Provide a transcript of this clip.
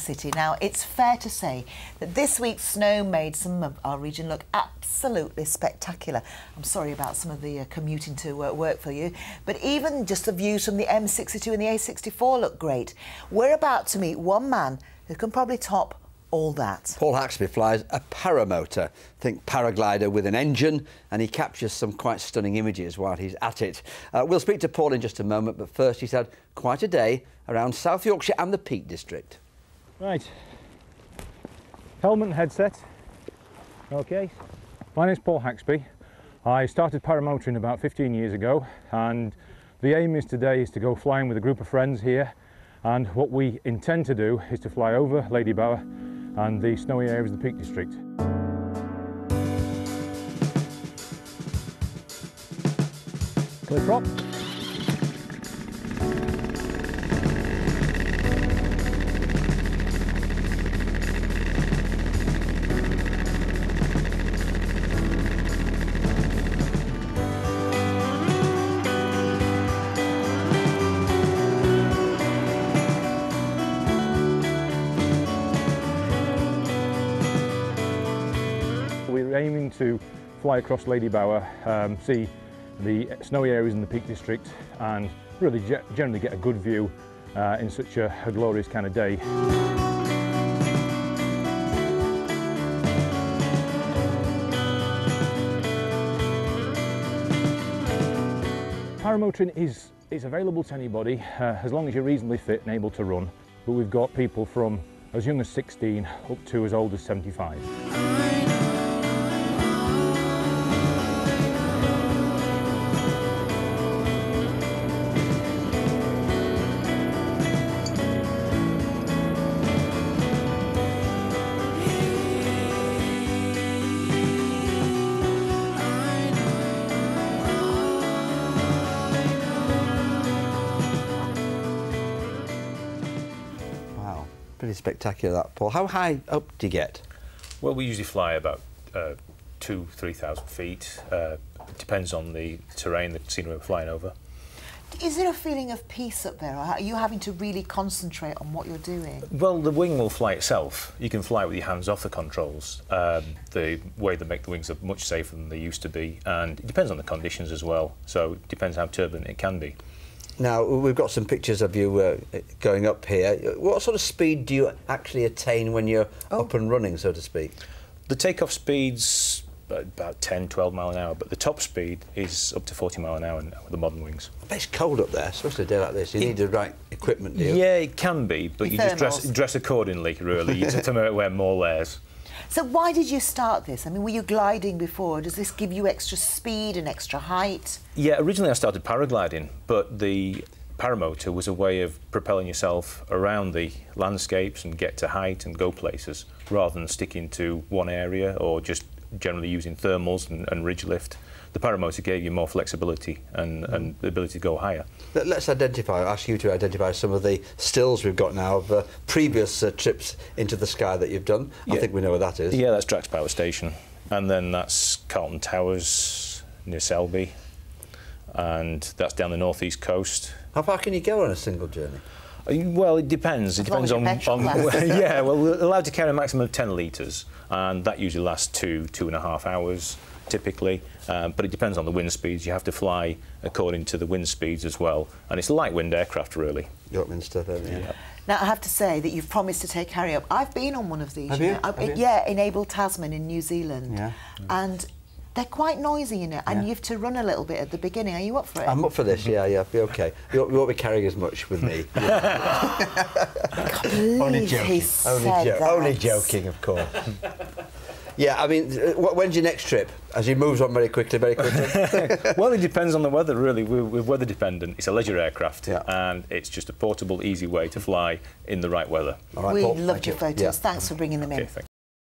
city. Now, it's fair to say that this week's snow made some of our region look absolutely spectacular. I'm sorry about some of the commuting to work for you, but even just the views from the M62 and the A64 look great. We're about to meet one man who can probably top all that. Paul Haxby flies a paramotor, think paraglider with an engine, and he captures some quite stunning images while he's at it. We'll speak to Paul in just a moment, but first he's had quite a day around South Yorkshire and the Peak District. Right, helmet and headset. Okay, my name's Paul Haxby. I started paramotoring about 15 years ago, and the aim is today is to go flying with a group of friends here, and what we intend to do is to fly over Lady Bower and the snowy areas of the Peak District. Clear prop. We're aiming to fly across Lady Bower, see the snowy areas in the Peak District, and really generally get a good view in such a glorious kind of day. Paramotoring is available to anybody as long as you're reasonably fit and able to run, but we've got people from as young as 16 up to as old as 75. Pretty spectacular, that, Paul. How high up do you get? Well, we usually fly about 2,000–3,000 feet. It depends on the terrain, the scenery we're flying over. Is there a feeling of peace up there, or are you having to really concentrate on what you're doing? Well, the wing will fly itself. You can fly with your hands off the controls. The way they make the wings are much safer than they used to be, and it depends on the conditions as well, so it depends how turbulent it can be. Now, we've got some pictures of you going up here. What sort of speed do you actually attain when you're up and running, so to speak? The takeoff speed's about 10–12 miles an hour, but the top speed is up to 40 miles an hour with the modern wings. I bet it's cold up there, especially a day like this. You need the right equipment, do you? Yeah, it can be, but you just dress accordingly, really. You have to wear more layers. So why did you start this? I mean, were you gliding before? Does this give you extra speed and extra height? Yeah, originally I started paragliding, but the paramotor was a way of propelling yourself around the landscapes and get to height and go places, rather than sticking to one area or just generally using thermals and ridge lift. The paramotor gave you more flexibility and the ability to go higher. Let's ask you to identify some of the stills we've got now of previous trips into the sky that you've done. I think we know where that is. Yeah, that's Drax Power Station. And then that's Carlton Towers near Selby. And that's down the northeast coast. How far can you go on a single journey? Well, it depends. It depends on yeah, well, we're allowed to carry a maximum of 10 litres, and that usually lasts 2–2.5 hours, typically. But it depends on the wind speeds. You have to fly according to the wind speeds as well, and it's a light wind aircraft, really. Yorkman stuff, haven't you? Yeah. Now, I have to say that you've promised to take Harry up. I've been on one of these. Have you? Yeah, in Abel Tasman in New Zealand. Yeah. And they're quite noisy, you know, and you have to run a little bit at the beginning. Are you up for it? I'm up for this, yeah, be OK. You won't be carrying as much with me. Only joking. Only joking, of course. Yeah, I mean, when's your next trip? As he moves on very quickly, Well, it depends on the weather, really. We're weather dependent. It's a leisure aircraft, and it's just a portable, easy way to fly in the right weather. All right, we loved your photos. Thanks for bringing them in. Okay,